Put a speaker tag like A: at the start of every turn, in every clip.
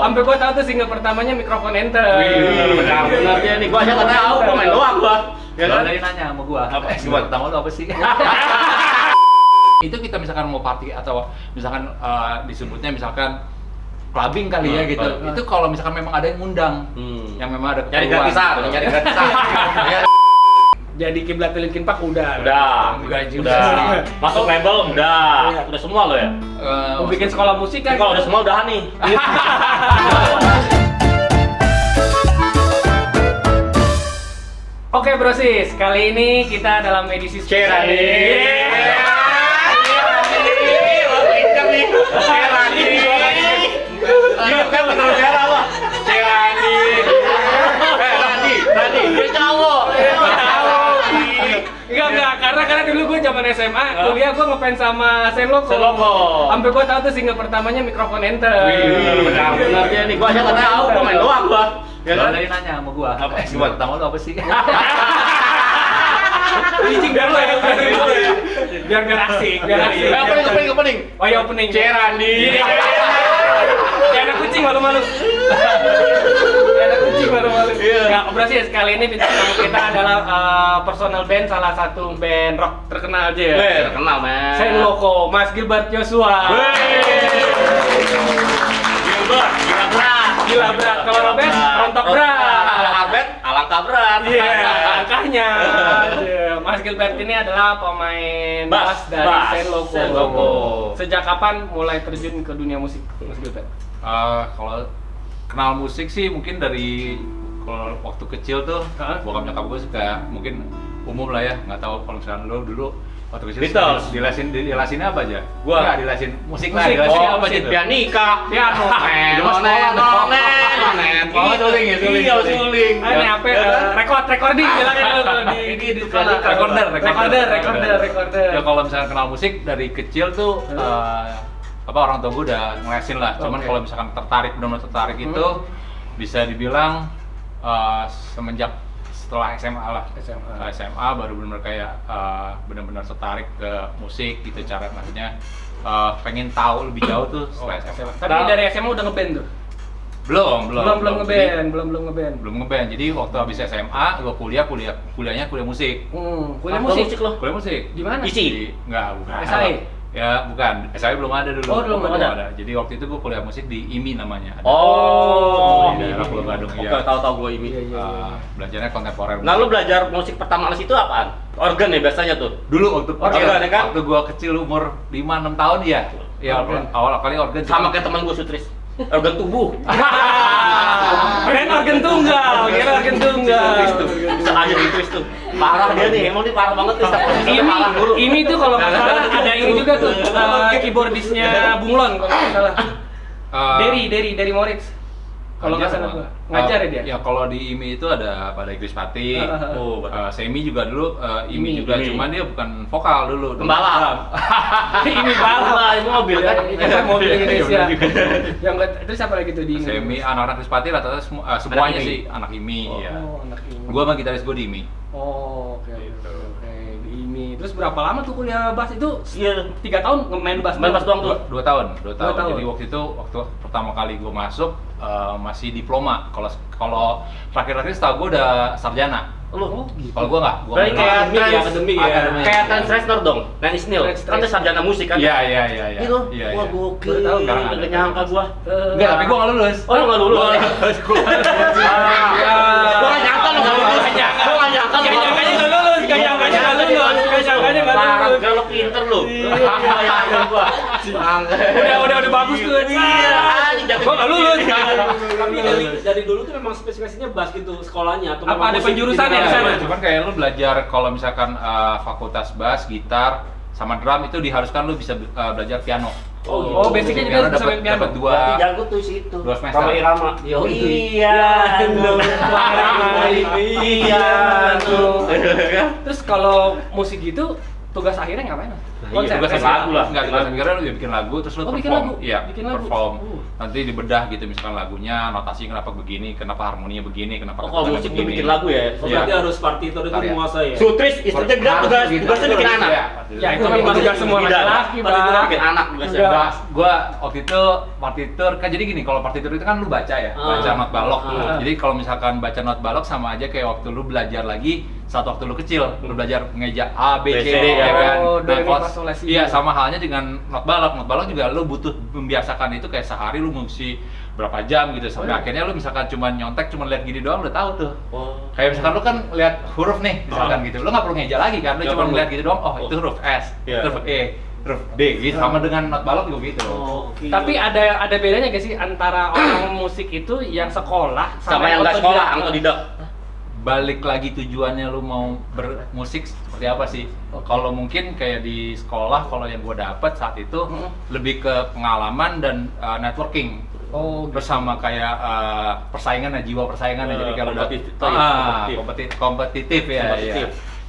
A: Sampai gua tahu tuh single pertamanya Mikrofon Enter.
B: Benar dia nih, gua aja nggak tahu, gua main doang gua.
C: Ya kan? Tadi nanya sama gua, single pertama lu apa sih? Itu kita misalkan mau party atau misalkan disebutnya misalkan clubbing kali ya gitu. Itu kalau misalkan memang ada yang ngundang, yang memang ada
B: nyari gratisan, nyari gratisan.
A: Jadi kiblat Linkin Park udah.
B: Masuk label udah semua lo ya.
A: Mau bikin sekolah musik kan?
B: Kalau udah semua udah nih.
A: Oke brosis, kali ini kita dalam edisi spesial. Karena dulu gue zaman SMA, kuliah gue ngefans sama Senloko. Sampai gue tahu tuh single pertamanya Mikrofon Enter.
B: Benar dia nih, gue aja nggak tahu, gue main doang gua.
C: Ya kan? Tadi nanya sama gua, single pertama lu apa sih?
A: Bridging dulu ya, biar asik.
B: Opening.
A: Oh ya opening.
B: Cerandi.
A: Kayak anak kucing malu-malu. Nggak, operasi sekali ini bintang tamu kita adalah personal band salah satu band rock terkenal aja ya.
B: Terkenal men.
A: Senloko, Mas Gilbert Joshua. Gila berat. Kalau Robert, rontok berat.
B: Kalau Arbet, alangkah berat.
A: Iya, angkanya. Mas Gilbert ini adalah pemain bass dari Senloko. Sejak kapan mulai terjun ke dunia musik, Mas Gilbert?
C: Kalau kenal musik sih mungkin dari kalau waktu kecil tuh bokap nyokap gue suka mungkin umum lah ya, nggak tahu kalau misalnya lo dulu waktu kecil dilesin apa aja? Gua nggak dilesin musik lah, dilesin apa aja?
B: Pianika,
C: piano,
B: suling.
A: Ini apa? Recording bilangnya di sekolah. Recorder.
C: Ya kalau misalnya kenal musik dari kecil tuh orang tua gue udah ngelesin lah. Cuman kalau misalkan benar-benar tertarik itu bisa dibilang semenjak setelah SMA lah. SMA baru benar-benar kayak benar-benar tertarik ke musik gitu, cara maksudnya pengen tahu lebih jauh tuh setelah SMA.
A: Tapi dari SMA udah ngeband tuh?
C: Belum ngeband. Jadi waktu habis SMA gue kuliahnya kuliah musik.
A: Kuliah musik lo?
C: Kuliah musik.
A: Di mana?
C: Isi? Enggak, bukan.
A: SAE?
C: Ya bukan, SAE belum ada dulu.
A: Belum ada.
C: Jadi waktu itu gue kuliah musik di IMI namanya.
B: Di
C: daerah Pulau Gadung.
B: Oke, tahu gue IMI.
C: Belajarnya kontemporer.
B: Nah, lu belajar musik pertama kali itu apaan? Organ ya biasanya tuh.
C: Dulu
B: organ kan?
C: Waktu gue kecil umur 5-6 tahun ya. Ya awal kali organ.
B: Sama kayak teman gue Sutris. Organ tubuh.
A: Keren organ tunggal.
B: Bisa aja Sutris tuh. Parah dia nih, emang dia parah banget nih.
A: Ini tuh kalau nggak salah ada ini juga tuh keyboardisnya Bunglon kalau nggak salah. Dari Moritz. Kalau nggak salah gua. Ngajar ya dia?
C: Ya kalau di IMI itu ada pada Idris Pati, Semi juga dulu, IMI juga, cuman dia bukan vokal dulu.
B: Pembalap.
A: IMI balap,
B: ini mobil kan?
A: Mobil Indonesia. Yang terus apa lagi tuh di IMI?
C: Semi, anak-anak Idris Pati rata-rata semuanya sih anak IMI.
A: Anak IMI.
C: Gua sama gitaris gua di IMI.
A: Oke. Di IMI. Terus berapa lama tuh kuliah bass itu? Iya, 3 tahun main bass.
B: Main bass doang tuh.
C: 2 tahun. Jadi waktu pertama kali gua masuk masih diploma. Kalau terakhir setahu gue udah sarjana. Kalau gue nggak.
B: Berarti kayak akademik ya. Kayak Trans Reznor dong. Nine Inch Nails. Kan dia sarjana musik kan?
C: Iya.
B: Gitu. Wah gokil. Nggak nyangka gua.
C: Enggak, tapi gue nggak lulus.
B: Oh lu nggak lulus? Gua nggak nyangka lu nggak lulus.
A: Gak nyangkanya nggak lulus.
B: Kalau pinter lu.
A: Udah bagus tuh.
B: Gua nggak lulus.
D: Tapi dari dulu tuh memang spesifikasinya bass gitu sekolahnya.
A: Apa ada penjurusannya di sana?
C: Cuman kayak lu belajar kalau misalkan fakultas bass, gitar, sama drum itu diharuskan lu bisa belajar piano.
A: Oh, basicnya juga bisa main piano.
C: Dapat 2.
B: Jago tuh situ.
C: 2 semester.
B: Sama Irama.
A: Iya. Terus kalau musik gitu tugas akhirnya ngapain?
B: Konser,
C: tugas
B: lagu lah.
C: Enggak, tugas akhirnya lu bikin lagu terus lu
A: bikin
C: perform.
A: lagu?
C: Iya,
A: Bikin lagu?
C: perform. Nanti dibedah gitu misalkan lagunya, notasi kenapa begini, kenapa harmoninya begini, kenapa
B: Kalau musik tuh bikin lagu ya.
D: Berarti harus partitur itu
C: Karya.
D: menguasai ya.
B: Sutris istrinya bilang tugasnya bikin anak.
A: Ya itu memang tugas semua laki-laki,
B: Partitur
A: Bang.
B: bikin anak tugasnya.
C: Gua waktu itu partitur kan jadi gini, kalau partitur itu kan lu baca ya, baca not balok. Jadi kalau misalkan baca not balok sama aja kayak waktu lu belajar lagi saat waktu lu kecil, lu belajar ngeja A, B, C, D, ya kan. Iya, sama halnya dengan not balok. Not balok juga lu butuh membiasakan itu kayak sehari lu mesti berapa jam gitu sampai akhirnya lu misalkan cuma nyontek, cuma lihat gini doang udah tahu tuh. Kayak misalkan lu kan lihat huruf nih, misalkan gitu. Lu nggak perlu ngeja lagi kan, lu cuma lihat gitu doang. Oh, itu huruf S, huruf E, huruf D gitu. Sama dengan not balok juga gitu.
A: Tapi ada bedanya gak sih antara orang musik itu yang sekolah
B: Sama yang nggak sekolah, autodidak.
C: Balik lagi tujuannya lu mau bermusik seperti apa sih? Kalau mungkin kayak di sekolah, kalau yang gue dapet saat itu lebih ke pengalaman dan networking. Bersama kayak persaingan, jiwa persaingan, jadi kalau kompetitif ya.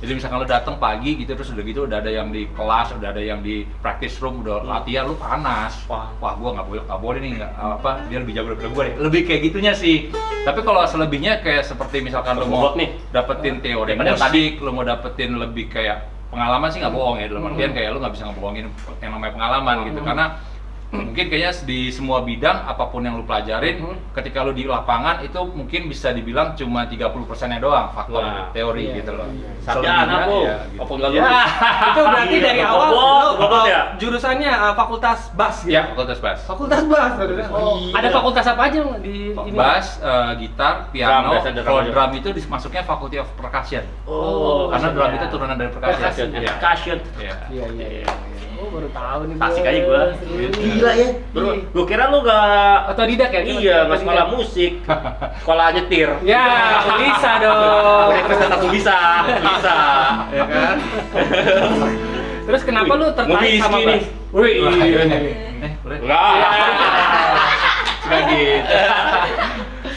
C: Jadi misalkan lu datang pagi gitu, terus udah gitu udah ada yang di kelas, udah ada yang di practice room, udah latihan, lu panas. Wah gua nggak boleh nih, dia lebih jago daripada gua nih. Lebih kayak gitunya sih. Tapi kalau selebihnya kayak seperti misalkan lu mau dapetin teori musik, lu mau dapetin lebih kayak pengalaman sih nggak bohong ya, dalam artian kayak lu nggak bisa ngebohongin yang namanya pengalaman gitu, karena mungkin kayaknya di semua bidang apapun yang lu pelajarin ketika lu di lapangan itu mungkin bisa dibilang cuma 30%-nya doang faktor teori gitu loh.
B: Sarjana Bu, apapun enggak lulus.
A: Itu berarti dari awal lu jurusannya fakultas bass gitu.
C: Iya, fakultas bass.
A: Fakultas bass. Ada fakultas apa aja di ini?
C: Bass, gitar, piano. Kalau drum itu masuknya Faculty of Percussion. Karena drum itu turunan dari percussion.
B: Percussion.
A: Iya. Oh, baru tahu nih.
B: Asik aja gua. Gila ya. Gua kira lu gak
A: otodidak ya?
B: Iya, nggak sekolah musik. Sekolah nyetir.
A: Ya, bisa dong.
B: Universitas bisa. Ya kan?
A: Terus kenapa lu tertarik sama bass?
C: Wih, boleh?
B: Enggak.
C: Sudah gitu.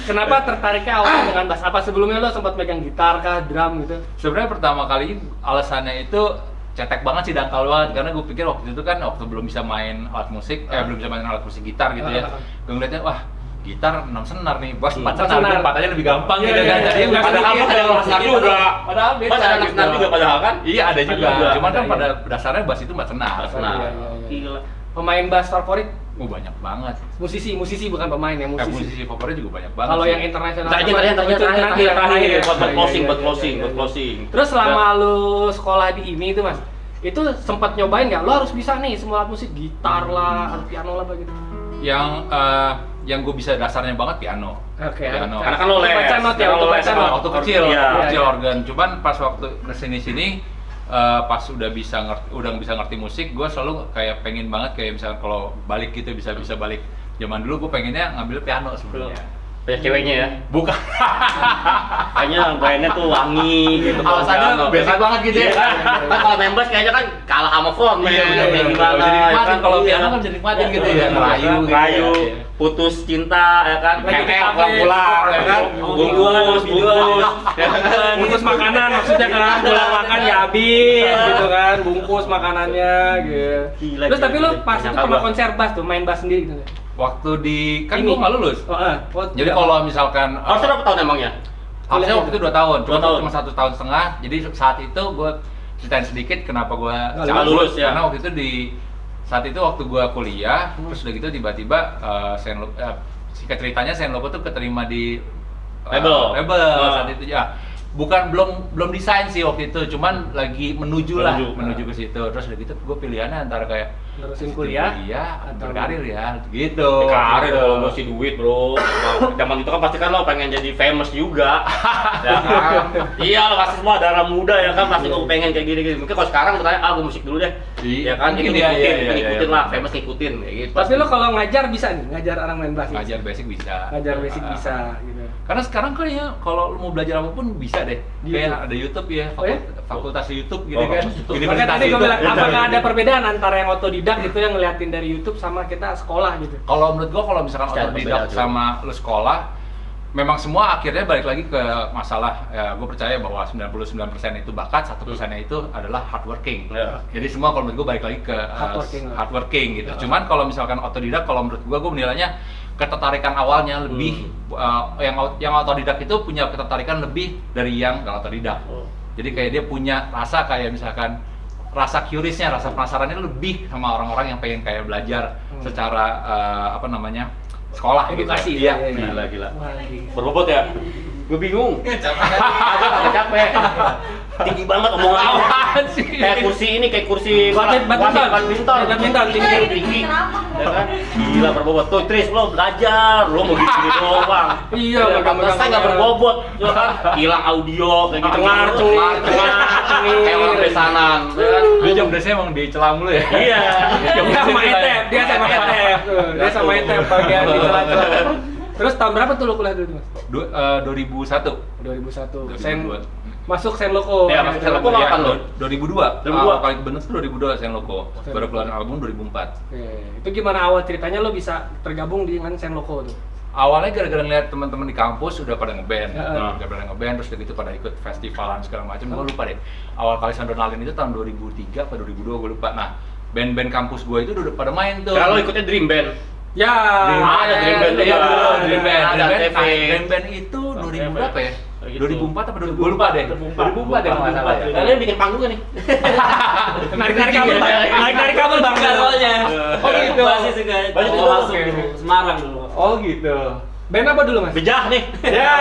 A: Kenapa tertariknya awalnya dengan bass? Apa sebelumnya lo sempat megang gitar kah, drum gitu?
C: Sebenarnya pertama kali alasannya itu cetek banget sih, dangkal banget, karena gue pikir waktu itu kan waktu belum bisa main alat musik, belum bisa main alat musik gitar gitu ya. Gue ngeliatnya wah gitar 6 senar nih, bass 4 senar, 4 aja lebih gampang gitu kan. Jadi
B: padahal ada 6 senar juga.
C: Padahal
B: Bass ada 6 senar juga padahal kan?
C: Iya ada juga. Cuman kan pada dasarnya bass itu 4 senar.
A: Gila. Pemain bass favorit?
C: Banyak banget.
A: Musisi bukan pemain ya, musisi
C: favorit juga banyak banget.
A: Kalau yang internasional
B: terakhir buat closing.
A: Terus selama lu sekolah di ini itu Mas, itu sempat nyobain nggak? Lo harus bisa nih semua alat musik, gitar lah, piano lah begitu.
C: Yang gue bisa dasarnya banget piano. Piano.
B: Karena kan lo les.
A: Baca not ya, untuk baca not.
C: Waktu kecil organ. Cuman pas waktu kesini pas udah bisa ngerti musik, gue selalu kayak pengen banget kayak misalnya kalau balik gitu bisa balik zaman dulu, gue pengennya ngambil piano sebenarnya.
B: Banyak ceweknya ya?
C: Bukan.
B: Kayaknya mainnya tuh wangi gitu.
C: Alasannya basic banget gitu ya.
B: Kan kalau main bass kayaknya kan kalah sama front.
C: Gimana? Kalau piano kan jadi nikmatin gitu ya.
B: Ngerayu, putus cinta ya kan. Pulang ya kan.
A: Bungkus makanan maksudnya kan, pulang makan ya habis gitu kan, bungkus makanannya gitu. Terus tapi lu pas itu pernah konser bass tuh, main bass sendiri gitu?
C: Waktu di kan gue nggak lulus. Jadi kalau misalkan
B: harusnya berapa tahun emangnya?
C: Harusnya waktu itu 2 tahun, cuma 1,5 tahun. Jadi saat itu gue ceritain sedikit kenapa gue
B: nggak lulus ya.
C: Karena waktu itu saat itu waktu gue kuliah, terus udah gitu tiba-tiba singkat ceritanya Senlopo tuh keterima di label saat itu ya. Bukan belum desain sih waktu itu, cuman lagi menuju ke situ. Terus udah gitu gue pilihannya antara kayak
A: nerusin kuliah
C: atau berkarir ya gitu.
B: Karir kalau masih duit bro. Zaman itu kan pasti kan lo pengen jadi famous juga. Ya kan? Iya lo pasti semua darah muda ya kan, pasti lo pengen kayak gini. Mungkin kalau sekarang bertanya gue musik dulu deh. Ya kan itu ngikutin lah, famous ngikutin kayak gitu.
A: Tapi lo kalau ngajar bisa nih, ngajar orang main bass.
C: Ngajar basic bisa.
A: Ngajar basic bisa gitu.
C: Karena sekarang kan ya kalau lu mau belajar apapun bisa deh. Kayak ada YouTube ya, fakultas YouTube gitu kan.
A: Makanya tadi gue bilang, apakah ada perbedaan antara yang otodidak gitu yang ngeliatin dari YouTube sama kita sekolah gitu?
C: Kalau menurut gua kalau misalkan otodidak sama lu sekolah, memang semua akhirnya balik lagi ke masalah ya, gue percaya bahwa 99% itu bakat, 1%-nya itu adalah hardworking. Jadi semua kalau menurut gue balik lagi ke hardworking gitu. Cuman kalau misalkan otodidak, kalau menurut gue menilainya ketertarikan awalnya lebih yang otodidak itu punya ketertarikan lebih dari yang nggak otodidak. Jadi kayak dia punya rasa kayak misalkan rasa curiousnya, rasa penasarannya lebih sama orang-orang yang pengen kayak belajar secara sekolah
A: edukasi
C: gitu.
A: Iya.
B: Gila. Berbobot ya? Gue bingung. Capek. Tinggi banget omongannya. Kayak kursi badminton tinggi. Ya kan? Gila berbobot. Tuh Tris, lo belajar, lo mau gini doang, Bang.
A: Iya,
B: saya nggak berbobot, ya kan? Hilang audio kayak gitu. Tengah. Kayak orang besanan, ya kan?
C: Dia jam biasanya emang dicela mulu ya.
B: Iya.
A: Dia sama Etep bagian di celah-celah. Terus tahun berapa tuh lo kuliah dulu, Mas?
C: 2001.
A: 2001. Masuk Senloko.
B: Ya, masuk Senloko kapan lo?
C: 2002. Awal kali kebener tuh 2002 Senloko. Baru keluarin album 2004.
A: Oke. Itu gimana awal ceritanya lo bisa tergabung dengan Senloko tuh?
C: Awalnya gara-gara ngeliat teman-teman di kampus udah pada ngeband, terus udah gitu pada ikut festivalan segala macam. Gue lupa deh. Awal kali Sandronalin itu tahun 2003 atau 2002 gue lupa. Nah, band-band kampus gue itu udah pada main tuh.
B: Kalau ikutnya Dream Band.
A: Ya,
B: ada Dream Band juga.
C: Dream Band.
B: Ada TV.
C: Band itu 2000 berapa ya? 2004 apa 2000? Gue lupa deh. 2004 deh kalau nggak salah ya.
B: Kalian bikin panggung kan nih?
A: Narik kabel bangga soalnya.
D: Oh gitu. Basis juga.
B: Basis
D: Mau
B: juga.
D: masuk Semarang dulu.
C: Oh gitu.
A: Band apa dulu, Mas?
B: Bejah nih.
A: Ya,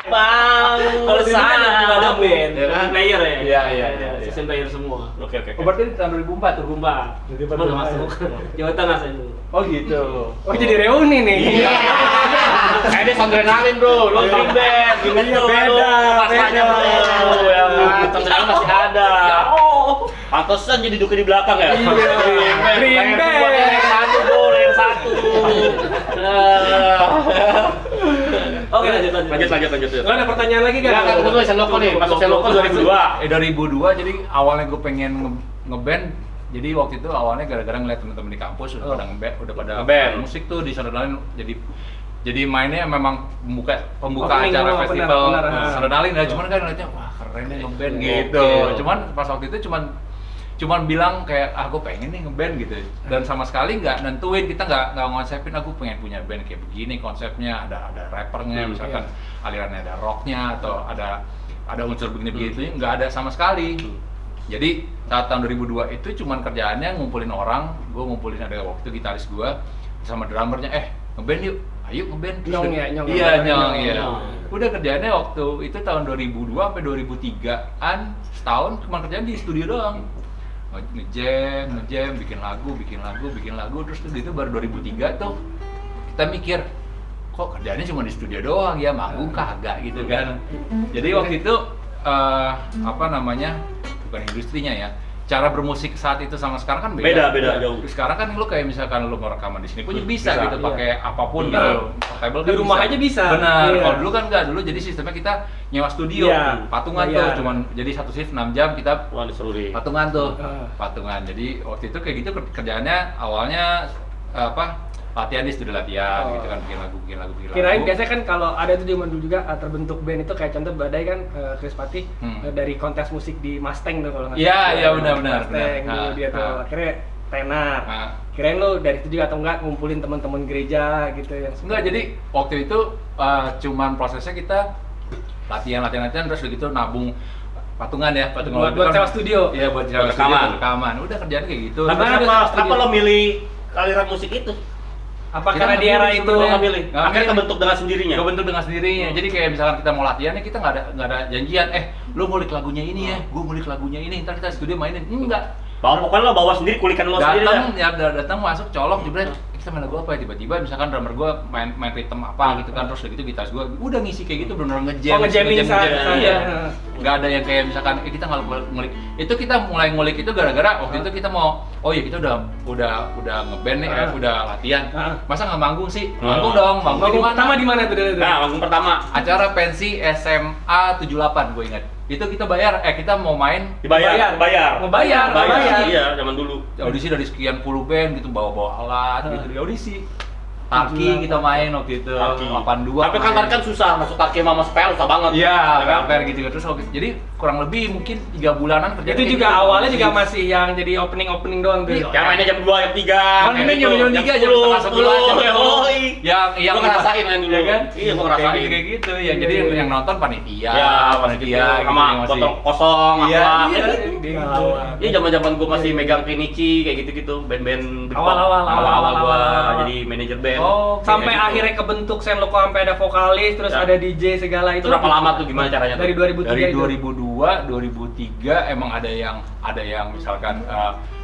B: Bang,
D: Kalau di sana ada band,
B: Ya kan?
D: player ya.
C: Iya.
D: Season player semua.
B: Oke.
C: Oh, berarti tahun 2004 tuh.
D: Belum masuk. Jawa Tengah saya dulu.
C: Oh gitu.
A: Oh, jadi reuni nih.
B: Iya. Ini Sandronalin bro, lo Dream Band, gitu.
A: Beda.
B: Ya kan, Sandronalin masih ada. Pantesan jadi duduk di belakang ya.
A: Dream Band.
B: Layer satu.
D: Oke, lanjut.
A: Lo ada pertanyaan lagi
B: Ya kan,
A: kan?
B: gue Senloko nih, masuk Senloko 2002.
C: 2002 jadi awalnya gue pengen ngeband. Jadi waktu itu awalnya gara-gara ngeliat temen-temen di kampus udah pada ngeband, udah pada
B: Ngeband.
C: musik tuh di Sandronalin. Jadi mainnya memang pembuka
A: Opening,
C: acara
A: benar,
C: festival
A: benar.
C: Sandronalin. Nah, cuman kan ngeliatnya wah keren nih ngeband gitu. Cuman pas waktu itu cuman bilang kayak gue pengen nih ngeband gitu, dan sama sekali nggak nentuin, kita nggak ngonsepin aku pengen punya band kayak begini konsepnya, ada rappernya misalkan alirannya ada rocknya atau ada unsur begini begitu, nggak ada sama sekali. Jadi saat tahun 2002 itu cuman kerjaannya ngumpulin orang, gue ngumpulin ada waktu itu gitaris gue sama drummernya, ngeband yuk, ayo ngeband.
A: Nyong.
C: Iya. Udah kerjaannya waktu itu tahun 2002 sampai 2003an setahun cuma kerjaan di studio doang. Ngejam, bikin lagu, terus tuh gitu baru 2003 tuh kita mikir kok kerjaannya cuma di studio doang ya, manggung kagak gitu kan. Jadi waktu itu bukan industrinya ya, cara bermusik saat itu sama sekarang kan beda
B: jauh.
C: Sekarang kan lu kayak misalkan lu mau rekaman di sini pun bisa gitu,
A: iya.
C: pakai apapun gitu. Portable
A: Di rumah aja bisa.
C: Benar.
A: Iya.
C: Kalau dulu kan enggak, dulu jadi sistemnya kita nyewa studio, patungan tuh, cuman jadi satu shift 6 jam kita
B: disuruh
C: patungan tuh. Patungan. Jadi waktu itu kayak gitu kerjaannya awalnya latihan di studio latihan gitu kan, bikin lagu.
A: Kirain biasanya kan kalau ada tuh zaman dulu juga terbentuk band itu kayak contoh Badai kan, Chris Patih dari kontes musik di Mustang tuh kalau nggak salah.
C: Iya benar.
A: Mustang dulu dia tuh akhirnya tenar. Kirain lo dari itu juga atau enggak ngumpulin teman-teman gereja gitu ya?
C: Enggak, jadi waktu itu cuman prosesnya kita latihan terus begitu nabung patungan
A: buat sewa studio.
C: Iya, buat sewa rekaman. Udah kerjaan kayak gitu.
B: Kenapa lo milih aliran musik itu?
A: Apa
C: Kita
A: karena di era itu
B: Nggak milih. Akhirnya kebentuk dengan sendirinya.
C: Jadi kayak misalkan kita mau latihan nih, kita nggak ada janjian. Lu ngulik lagunya ini ya, gue ngulik lagunya ini. Ntar kita studio mainin. Enggak.
B: Pokoknya lo bawa sendiri kulikan lo sendiri.
C: Datang masuk colok jebret. Kita main lagu apa ya, tiba-tiba misalkan drummer gue main rhythm apa gitu kan, terus gitu gitaris gue udah ngisi kayak gitu, bener-bener
A: ngejamming saja.
C: Iya. Nggak ada yang kayak misalkan kita nggak ngulik. Itu kita mulai ngulik itu gara-gara waktu itu kita mau kita udah ngeband nih, udah latihan. Masa nggak manggung sih? Manggung dong, manggung
A: pertama di mana tuh?
B: Nah, manggung pertama
C: acara pensi SMA 78 gue ingat. itu kita bayar, kita mau main
B: Dibayar.
A: Ngebayar.
B: Iya, zaman dulu.
C: audisi dari sekian puluh band gitu, bawa-bawa alat gitu di audisi. Taki kita main waktu itu, 82.
B: Tapi kan susah, masuk Taki sama spell susah banget.
C: Iya, PL gitu. Terus jadi kurang lebih mungkin 3 bulanan kerja.
A: Itu juga
C: gitu.
A: awalnya juga masih yang jadi opening doang tuh.
B: Yang mainnya jam 2, jam 3.
C: Kan ini jam 3, jam setengah 11, yang
B: gua ngerasain main dulu.
C: ya kan?
B: Iya, gua ngerasain.
C: Kayak gitu ya. Jadi yang nonton panitia,
B: Ya,
C: panitia
B: sama botol kosong,
C: Iya,
B: apa.
C: gitu.
B: Iya, zaman-zaman gua masih megang Kenichi kayak gitu-gitu, band-band
A: Awal-awal.
B: gua jadi manajer band.
C: Oh,
A: Sampai akhirnya kebentuk Senloko sampai ada vokalis, terus
B: Ya.
A: ada DJ segala itu.
B: Itu berapa lama tuh, gimana caranya tuh?
A: Dari 2003
C: dari
A: itu.
C: 2002, 2003 emang ada yang misalkan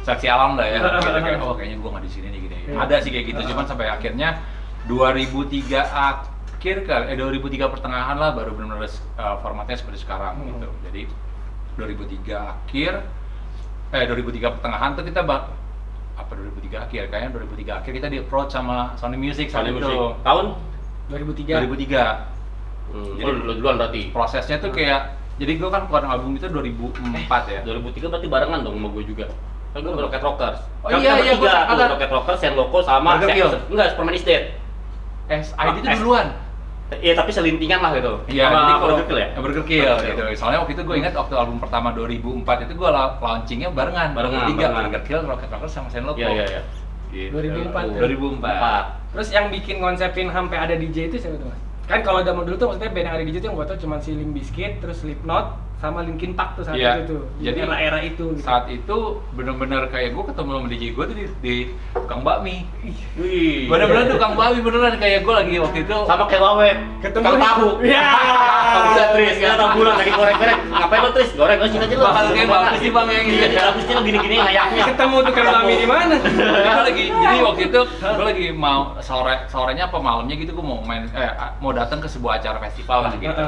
C: saksi alam lah ya. Gitu, kayak kayaknya gua nggak di sini nih gini. Ada sih kayak gitu, cuman sampai akhirnya 2003 akhir kali 2003 pertengahan lah baru benar-benar formatnya seperti sekarang gitu. Jadi 2003 akhir 2003 pertengahan tuh kita 2003 akhir, kayaknya 2003 akhir kita di approach sama Sony Music saat itu.
B: Tahun
A: 2003.
C: 2003.
B: jadi duluan berarti.
C: Prosesnya tuh kayak, jadi gue kan keluarin album itu 2004 ya.
B: 2003 berarti barengan dong sama gue juga. Kan gue Rocket Rockers.
C: Oh
B: Kan
C: iya,
B: kita
C: iya,
B: bertiga
C: gua
B: tuh,
C: ada.
B: Rocket Rockers, Senloko sama
C: Burger Kill.
B: enggak, Superman is Dead.
C: SID itu duluan.
B: Iya, tapi selintingan lah gitu.
C: Iya,
B: Sama
C: jadi kalau
B: Burger Kill ya?
C: Burger Kill
B: Burger
C: gitu. Soalnya waktu itu gue ingat waktu album pertama 2004 itu gue launchingnya barengan.
B: Barengan.
C: Burger Kill, Rocket Rockers sama Senloko.
B: Iya.
C: Gitu.
A: 2004.
C: 2004.
A: Terus yang bikin konsepin sampai ada DJ itu siapa tuh, Mas? Kan kalau zaman dulu tuh maksudnya band yang ada DJ itu yang gua tau cuma si Limp Bizkit, terus Slipknot sama Linkin Park tuh saat
C: Iya.
A: itu tuh.
C: Jadi
A: era-era itu gitu.
C: Saat itu bener-bener kayak gue ketemu sama DJ gue tuh di tukang bakmi.
B: Wih.
C: Bener-bener tukang bakmi beneran kayak gue lagi waktu itu.
B: Sama kayak Wawe.
A: Ketemu
B: Tukang tahu.
A: Iya.
B: Kamu udah Tris, kita tamburan lagi goreng-goreng. Ngapain lo Tris? Goreng sini aja lo.
C: Bakal kayak bagus sih bang yang
B: Iya,
C: gitu.
B: habisnya lo gini-gini ngayaknya.
A: Ketemu tukang bakmi di mana?
C: Gue lagi, jadi waktu itu gue lagi mau sorenya apa malamnya gitu gue mau main mau datang ke sebuah acara festival lah gitu.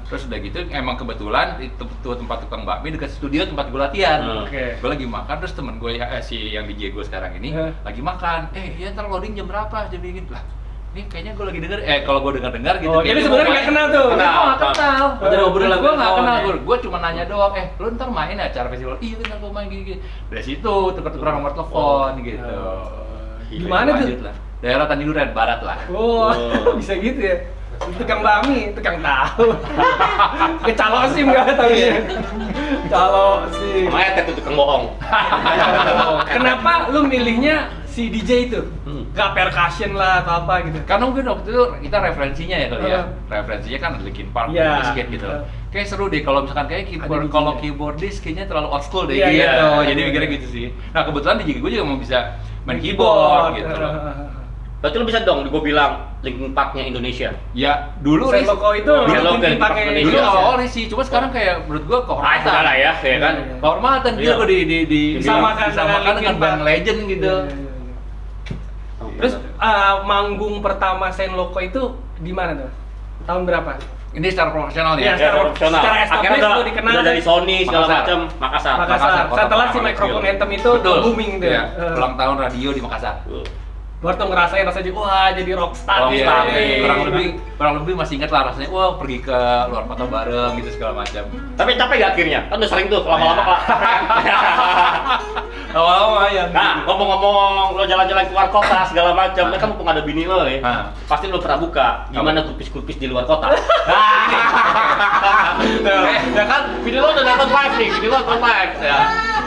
C: Terus udah gitu emang kebetulan itu tempat tukang bakmi dekat studio tempat gue latihan.
A: Oke.
C: Gue lagi makan terus temen gue si yang DJ gue sekarang ini lagi makan. Ya ntar loading jam berapa? Jam begini lah. Ini kayaknya gue lagi denger, kalau gue dengar gitu.
A: Oh, jadi sebenarnya nggak kenal tuh.
C: Gue nggak kenal.
A: Udah ngobrol
C: Gue nggak
A: langsung.
C: kenal. Gue cuma nanya doang. Lu ntar main ya acara festival? Iya ntar gue main gini. Dari situ tuker-tukeran nomor telepon gitu.
A: Di mana tuh?
C: Lanjut lah. Daerah Tanjung Duren Barat lah.
A: Oh, bisa gitu ya. Tukang bakmi, tukang tahu. Kecalo sim enggak tahu ya. Calo sim.
B: Makanya tuh tukang bohong.
A: Kenapa lu milihnya si DJ itu? Gak percussion lah atau apa gitu?
C: Karena mungkin waktu itu kita referensinya ya kali ya.
A: Uh.
C: Referensinya kan Linkin Park,
A: Iya.
C: Biscuit gitu. Kayak seru deh kalau misalkan kayak
A: Ada DJ.
C: kalau keyboardis kayaknya terlalu old school deh
A: Iya,
C: gitu.
A: iya.
C: Jadi mikirnya gitu sih. Nah kebetulan DJ gue juga mau bisa main keyboard gitu loh.
B: Berarti lo bisa dong gue bilang Linkin Park-nya Indonesia.
C: Ya dulu
A: Saya Loko itu
B: Senloko
A: Linkin Park
B: Indonesia.
C: dulu
A: Indonesia.
C: awalnya sih, cuma sekarang kayak menurut gua
B: Ah,
C: kehormatan.
B: sudah lah ya, ya kan?
A: Iya.
C: Kehormatan
B: Iya.
C: dia kok
A: Disamakan
C: disamakan dengan
A: Linkin
C: band
A: Park.
C: legend gitu.
A: Iya. Terus manggung pertama Senloko itu di mana tuh? Tahun berapa?
C: Ini secara profesional
A: Iya,
C: ya.
A: secara
B: profesional.
A: secara
B: Akhirnya
A: established lo dikenal
B: udah dari
A: kan?
B: Sony segala
C: Makassar.
B: macam, Makassar.
A: Makassar.
C: Kota
A: Setelah si
C: Makassar.
A: Microphone Anthem itu
C: Betul.
A: booming tuh.
C: Iya, ulang tahun radio di Makassar.
A: Baru tuh ngerasain rasanya wah jadi rockstar.
C: Iya,
A: gitu.
C: iya. kurang lebih masih ingat lah rasanya. Wah, pergi ke luar kota bareng gitu segala macam.
B: Tapi capek gak akhirnya? Kan udah sering tuh lama-lama
C: Iya.
B: Pak.
C: Awal-awal ya.
B: Nah, ngomong-ngomong lo jalan-jalan keluar kota segala macam, kan mumpung ada bini lo ya.
C: Hah.
B: Pasti lo pernah buka gimana kurpis-kurpis di luar kota. Ya kan, bini lo udah nonton live nih, bini lo nonton live ya.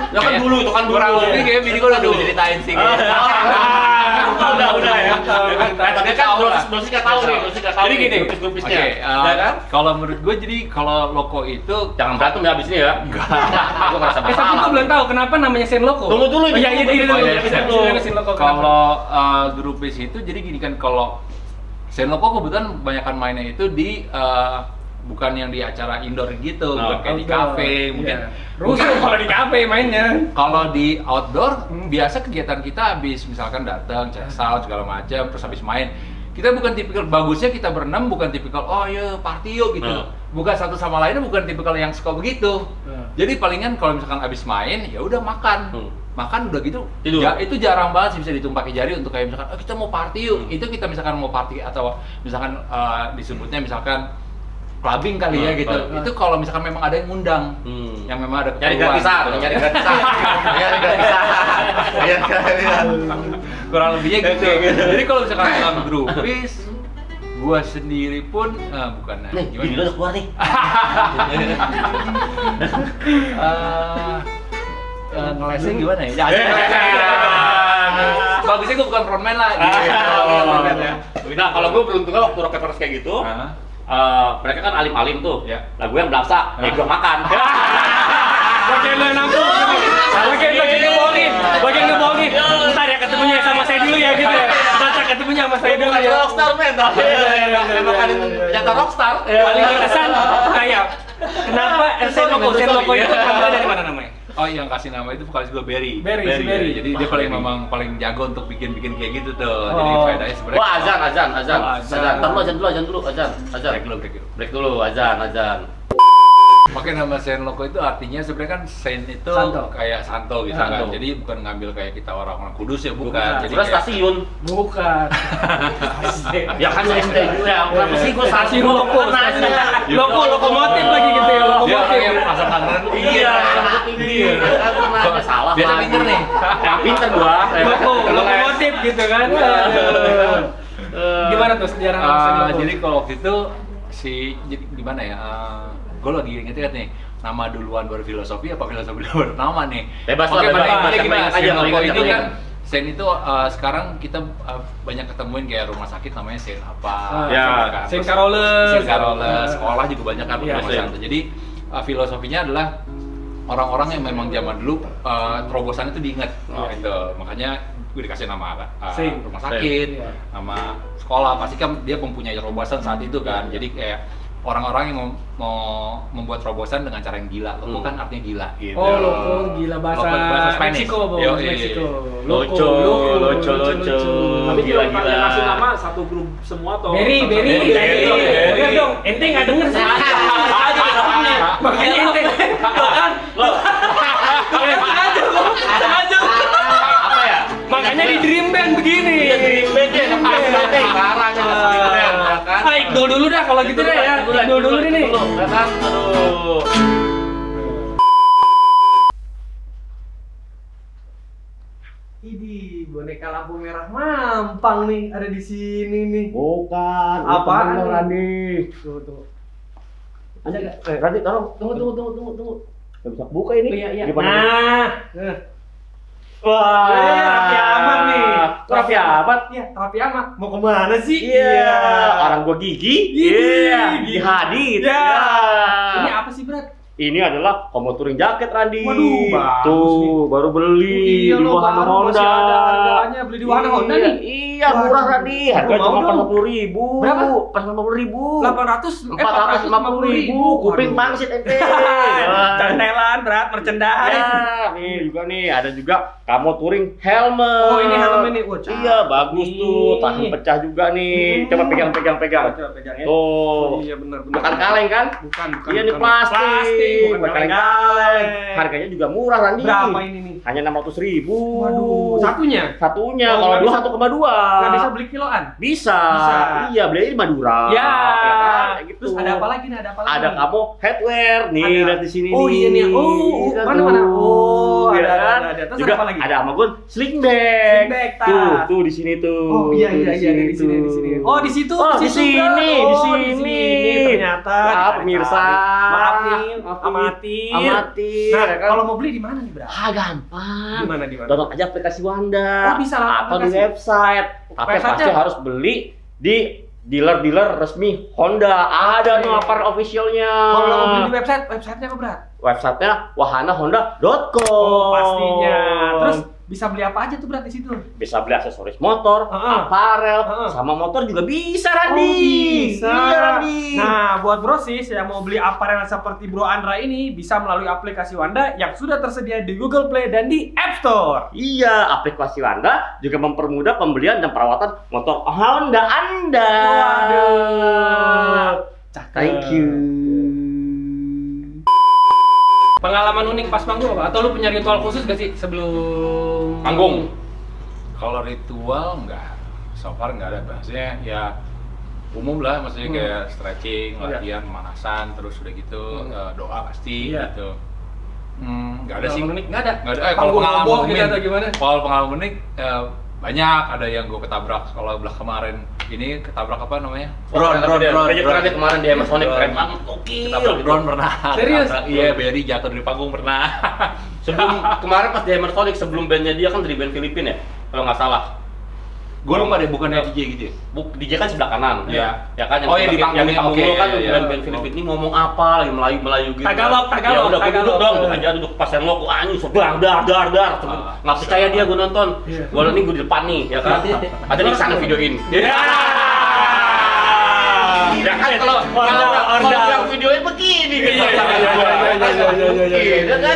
B: Ya kan dulu itu kan dulu.
C: Kurang lebih kayak bini gua udah ceritain sih.
B: Udah ya. Tadi kan
C: Tahu lah.
B: dosis nggak tahu nih, dosis nggak tahu.
C: Jadi
B: nih,
C: gini,
B: kurpis-kurpisnya.
C: oke,
B: Ya kan?
C: kalau menurut gue jadi kalau Loko itu
B: Jangan berantem ya abis ini ya. Enggak. Gua ngerasa
A: Tapi
B: bersalah.
A: gue belum tahu kenapa namanya Senloko.
B: Tunggu dulu ini.
A: Oh, iya iya iya
B: Oh, iya,
A: dulu. Senloko.
C: kalau grupis itu jadi gini kan, kalau Senloko kebetulan kebanyakan mainnya itu di bukan yang di acara indoor gitu, bukan kayak di kafe mungkin.
A: Rusuh kalau di kafe mainnya.
C: Kalau di outdoor, biasa kegiatan kita habis misalkan datang, cek sound segala macam, terus habis main. Kita bukan tipikal, bagusnya kita berenam bukan tipikal, oh ya party yuk gitu. Bukan satu sama lainnya, bukan tipikal yang suka begitu. Jadi palingan kalau misalkan habis main, ya udah makan. Makan udah gitu,
B: Tidur.
C: itu jarang banget sih bisa dihitung pakai jari untuk kayak misalkan, kita mau party yuk. Itu kita misalkan mau party atau misalkan disebutnya misalkan clubbing kali ya gitu. Itu kalau misalkan memang ada yang ngundang, yang memang ada
B: Nyari
C: keperluan
B: gratisan,
C: gitu.
B: nyari gratisan. Nyari gratisan.
C: Kurang lebihnya gitu. Jadi kalau misalkan dalam grupis, gua sendiri pun bukan
B: Nih,
C: gimana?
B: ini udah keluar nih.
C: Ngelesnya gimana ya? Bagusnya gue bukan frontman lah.
B: Nah, kalau gue beruntungnya waktu Rocket Forest kayak gitu, mereka kan alim-alim tuh. Lah gue yang belaksa, gue makan.
A: Bagian lo yang nampung, bagian ngebohongin, ntar ya ketemunya sama saya dulu ya gitu ya. Ntar ketemunya sama saya dulu ya.
B: Rockstar men, makanin jatah rockstar.
A: Paling berkesan kayak kenapa Sen Loko itu namanya dari mana namanya?
C: Oh, yang kasih nama itu vokalis gue Berry.
A: Berry.
C: Jadi dia memang paling jago untuk bikin kayak gitu tuh. Jadi faedahnya sebenarnya.
B: Wah, azan. Azan dulu. Break dulu, azan.
C: Pakai nama Sen Loko itu artinya sebenarnya kan Sen itu kayak Santo gitu kan. Jadi bukan ngambil kayak kita orang-orang kudus ya, bukan. Jadi
B: kayak stasiun.
A: Bukan.
B: Ya kan SD ya. Kenapa sih gue stasiun
A: Loko lokomotif lagi gitu ya, lokomotif.
C: Dia pasang tangan.
B: Iya. Salah.
C: Biasa pinter nih.
B: Yang pinter gua.
A: Lokomotif gitu kan. Gimana tuh sejarah Sen Loko?
C: Jadi kalau waktu itu gimana ya? Gue lagi inget nih, nama duluan baru filosofi apa filosofi duluan nama nih?
B: Bebas
C: Oke,
B: lah,
C: gimana?
B: aja
C: Ini kan Sen itu sekarang kita banyak ketemuin kayak rumah sakit namanya Sen apa?
A: Sen Carolus.
C: Sekolah juga banyak kan rumah sakit. Jadi filosofinya adalah orang-orang yang memang zaman dulu terobosan itu diingat gitu. Makanya gue dikasih nama rumah sakit, nama sekolah, pasti kan dia mempunyai terobosan saat itu kan. Jadi kayak orang-orang yang mau membuat terobosan dengan cara yang gila. Loko kan artinya gila gitu.
A: Oh, loko gila bahasa
C: Spanish.
A: Meksiko.
B: Loco.
D: Tapi kalau kalian kasih nama satu grup semua atau
A: Berry. Udah dong, ente nggak denger sih. Makanya ente kan. Sengaja.
B: Apa ya?
A: Makanya di Dream Band begini.
B: Dream Band ya,
A: Iqdol dulu dah kalau gitu deh ya. Iqdol dulu nih.
B: Aduh.
A: Idi, boneka lampu merah mampang nih ada di sini nih.
B: Bukan.
A: Apaan
B: Temen lo,
A: nih?
B: Randi.
A: Tuh.
B: Randi, tunggu. Gak bisa buka ini.
A: Iya.
B: Gimana?
A: Nah.
B: Wah,
A: Rapi amat nih.
B: Rapi amat.
A: Iya, rapi amat. Mau kemana sih?
B: Iya. Orang gua Gigi. Iya. Gigi Hadid.
A: Ya.
B: Ya.
A: Ini apa sih, Brat?
B: Ini adalah combo touring jaket, Randi.
A: Waduh, bagus
B: tuh,
A: nih.
B: baru beli
A: Iya,
B: di
A: lo
B: Wahana
A: baru
B: Honda.
A: masih ada harganya beli di Wahana Honda nih.
B: Iya, murah, Randi. Harga
A: Mau
B: cuma
A: dong.
B: 40.000.
A: Berapa?
B: 40.000.
A: 450.000.
B: Kuping pangsit ente.
A: Cantelan, Brat, merchandise.
B: Ya, nih juga nih ada juga Camo Touring helmet.
A: Oh, ini helmnya nih. Wah, cakep.
B: Iya, bagus tuh. Tahan pecah juga nih. Coba pegang.
A: Coba pegang ya.
B: Tuh.
A: Iya, benar.
B: Bukan kaleng kan?
A: Bukan.
B: Iya, ini plastik.
A: Bukan kaleng.
B: Harganya juga murah, Randi.
A: Berapa ini nih?
B: Hanya 600.000.
A: Waduh, satunya.
B: Satunya.
A: Oh,
B: Kalau
A: nggak
B: dua
A: bisa.
B: 1,2.
A: Nggak bisa beli kiloan.
B: Bisa. Iya, beli di Madura.
A: Ya.
B: kan? Gitu.
A: Terus ada apa lagi nih?
B: Ada kamu headwear nih,
A: Ada.
B: lihat di sini
A: Oh,
B: nih.
A: iya nih. Oh,
B: Iya
A: mana?
B: tuh.
A: Oh,
B: Iya
A: ada.
B: kan?
A: Terus
B: Juga
A: ada apa lagi?
B: ada sama gue sling bag.
A: Sling bag, tas.
B: Tuh di sini tuh.
A: Oh iya
B: Tuh,
A: ada di sini. Oh di situ.
B: Oh, di sini,
A: Bro.
B: di
A: Oh,
B: sini.
A: Ternyata.
B: Maaf, pemirsa.
A: Maaf nih, amatir.
B: Amatir.
A: Nah,
B: ya kan?
A: kalau mau beli di mana nih, Bro?
B: Ah, gampang.
A: Di mana?
B: Download aja aplikasi Wanda.
A: Oh, bisa lah,
B: atau di
A: aplikasi.
B: website. Tapi
A: Website-nya
B: pasti
A: apa?
B: harus beli di dealer-dealer resmi Honda. Ada nih apparel officialnya.
A: Kalau mau beli di websitenya apa, Bro?
B: Websitenya wahanahonda.com.
A: Oh, pastinya. Terus bisa beli apa aja tuh, Bro, di situ?
B: Bisa beli aksesoris motor,
A: Heeh.
B: apparel,
A: Heeh.
B: sama motor juga bisa, Randi.
A: Oh, bisa.
B: Iya, Randi.
A: Nah, buat brosis yang mau beli apparel seperti Bro Andra ini bisa melalui aplikasi Wanda yang sudah tersedia di Google Play dan di App Store.
B: Iya, aplikasi Wanda juga mempermudah pembelian dan perawatan motor Honda Anda.
A: Waduh. Cakep.
B: Thank you.
A: Pengalaman unik pas manggung apa? Atau lu punya ritual khusus gak sih sebelum
B: Panggung.
C: Kalau ritual enggak, so far enggak ada. Maksudnya ya umum lah, maksudnya kayak stretching, latihan, pemanasan, terus udah gitu doa pasti gitu. Nggak ada sih.
A: Nggak ada.
C: Kalau pengalaman
A: gitu atau gimana?
C: Kalau pengalaman unik banyak, ada yang gue ketabrak. Kalau belah kemarin ini ketabrak apa namanya?
B: Drone kemarin di Amazonic keren banget.
C: Ketabrak drone pernah.
A: Serius?
C: Iya, Berry jatuh dari panggung pernah.
B: Sebelum kemarin pas di Amazonic, sebelum bandnya dia kan dari band Filipina ya, kalau nggak salah.
C: Gue lupa deh, bukan DJ gitu ya?
B: DJ kan sebelah kanan,
C: ya
B: kan
C: yang di panggung
B: kan band Filipina ini ngomong apa, lagi Melayu gitu.
A: Tagalog.
B: Ya udah gue duduk dong, aja duduk pas yang lo, anjing sebelah, dar. Nggak percaya dia gue nonton, gue nih gue di depan nih, ya kan? Ada di sana videoin. Ya kan kalau yang videoin begini gitu. Iya kan.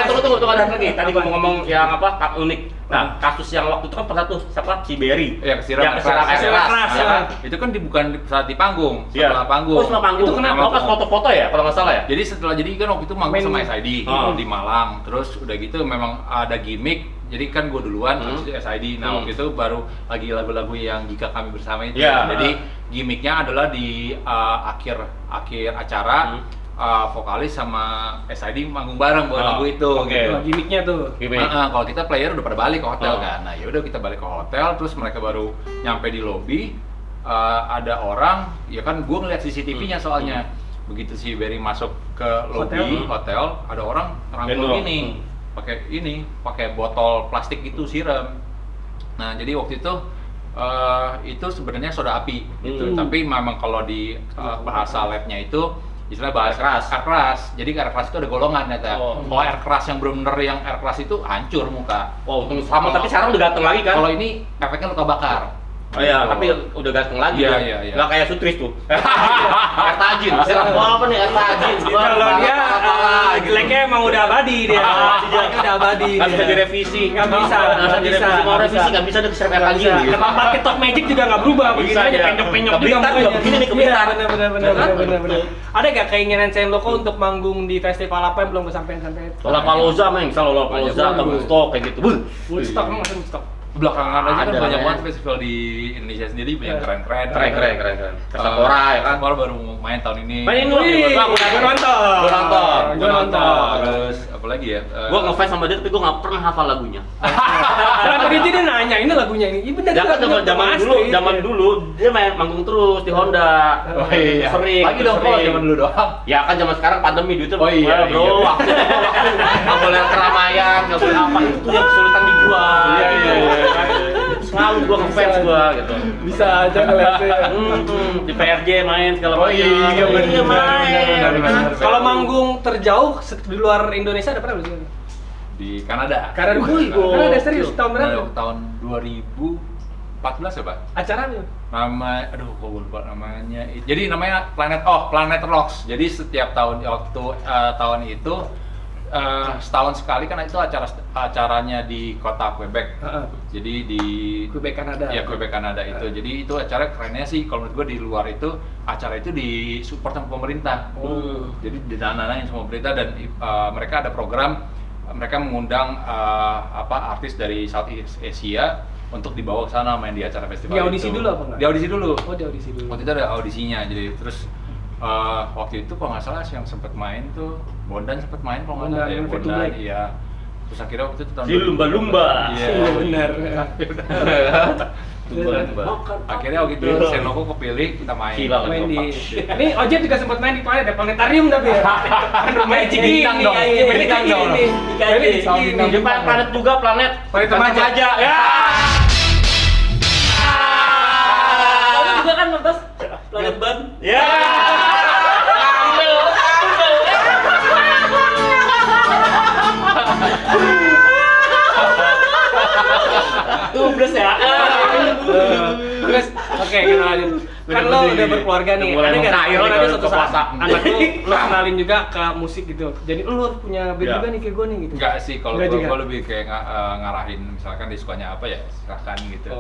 B: Tunggu ada lagi. Tadi gue ngomong yang apa unik. Nah, kasus yang waktu itu kan pernah tuh siapa? Si Berry.
C: Yang kesiram air keras. Itu kan bukan saat di panggung, setelah panggung.
B: Oh, setelah panggung. Itu kenapa? Pas foto-foto ya, kalau nggak salah ya?
C: Jadi setelah kan waktu itu manggung sama SID di Malang. Terus udah gitu memang ada gimmick. Jadi kan gue duluan, terus SID. Nah waktu itu baru lagi lagu-lagu yang Jika Kami Bersama itu. Jadi gimmicknya adalah di akhir acara vokalis sama SID manggung bareng buat lagu itu. Gitu.
A: Gimmicknya tuh.
C: Kalau kita player udah pada balik ke hotel kan. Nah ya udah kita balik ke hotel, terus mereka baru nyampe di lobby. Ada orang, ya kan gue ngeliat CCTV-nya soalnya. Begitu si Berry masuk ke lobby hotel, ada orang ngerangkul gini. Pakai botol plastik itu siram. Nah jadi waktu itu sebenarnya soda api gitu. Tapi memang kalau di bahasa labnya itu istilah bahasa air keras. Jadi air keras itu ada golongan ternyata. Kalau air keras yang benar-benar yang air keras itu hancur muka.
B: Sama tapi sekarang udah ganteng lagi kan?
C: Kalau ini efeknya luka bakar.
B: Oh iya, tapi udah ganteng lagi.
C: Iya.
B: Nggak kayak Sutris tuh. Air tajin. Apa nih air tajin?
A: Kalau dia jeleknya emang udah abadi dia. Jeleknya udah abadi.
B: Nggak bisa direvisi.
A: Nggak bisa.
B: Mau revisi nggak bisa disiram air tajin.
A: Tempat Top Magic juga nggak berubah. Begini aja penyok-penyok juga mukanya.
B: Begini nih keblitar.
A: Bener. Ada nggak keinginan Saint Loco untuk manggung di festival apa yang belum kesampaian?
B: Lollapalooza main, misal Lollapalooza atau Woodstock kayak gitu.
A: Woodstock masih Woodstock.
C: Belakangan aja kan banyak banget festival di Indonesia sendiri banyak keren-keren.
B: Kasapora ya kan.
C: Kasapora baru main tahun ini.
B: Main dulu, gue nonton.
C: Terus apa lagi ya?
B: Gue ngefans sama dia tapi gue nggak pernah hafal lagunya.
A: Kenapa dia nanya ini lagunya ini? Iya benar.
B: Zaman dulu dia main manggung terus di Honda.
C: Oh iya.
B: Sering.
C: Lagi dong kalau zaman dulu doang.
B: Ya kan zaman sekarang pandemi duitnya.
C: Oh iya
B: bro. Waktu nggak boleh keramaian, nggak boleh apa itu yang kesulitan dijual.
C: Iya.
B: Selalu gua ngefans gua gitu.
A: Bisa aja ngeliatnya.
B: Di PRJ main segala macam.
C: Iya benar.
A: Kalau manggung terjauh di luar Indonesia ada pernah belum sih?
C: Di Kanada.
A: Kanada serius tahun berapa?
C: Tahun 2014 ya, Pak?
A: Acara apa?
C: Gue lupa namanya. Jadi namanya Planet Rocks. Jadi setiap tahun tahun itu setahun sekali kan itu acaranya di kota Quebec. Jadi di
A: Quebec Kanada.
C: Ya Quebec Kanada itu. Jadi itu acara kerennya sih kalau menurut gue di luar itu acara itu disupport sama pemerintah. Jadi didananain sama pemerintah dan mereka ada program mereka mengundang artis dari Southeast Asia untuk dibawa ke sana main di acara festival.
A: Di audisi dulu apa enggak?
C: Di audisi dulu.
A: Oh, di audisi dulu.
C: Waktu itu ada audisinya. Jadi terus waktu itu kalau nggak salah yang sempat main tuh Bondan sempat main kalau nggak salah ya Bondan iya. Terus akhirnya waktu itu tahun
B: si lumba-lumba.
C: Iya
A: benar.
C: Lumba-lumba. Akhirnya waktu itu Saint Loco kepilih kita main
A: di. Ini Ojek juga sempat main di planetarium tapi ya. Magic bintang dong. Bintang dong.
B: Di planet juga planet aja. Ya.
A: Kamu juga kan nonton Planet Ban?
B: Ya. Tubles ya.
A: Terus, oke kita lanjut. Kan lo udah berkeluarga nih, ada nggak? Lo nanti suatu saat anak lo kenalin juga ke musik gitu. Jadi lo punya band juga nih kayak gue nih gitu.
C: Enggak sih, kalau gue lebih kayak ngarahin misalkan dia sukanya apa ya silahkan gitu.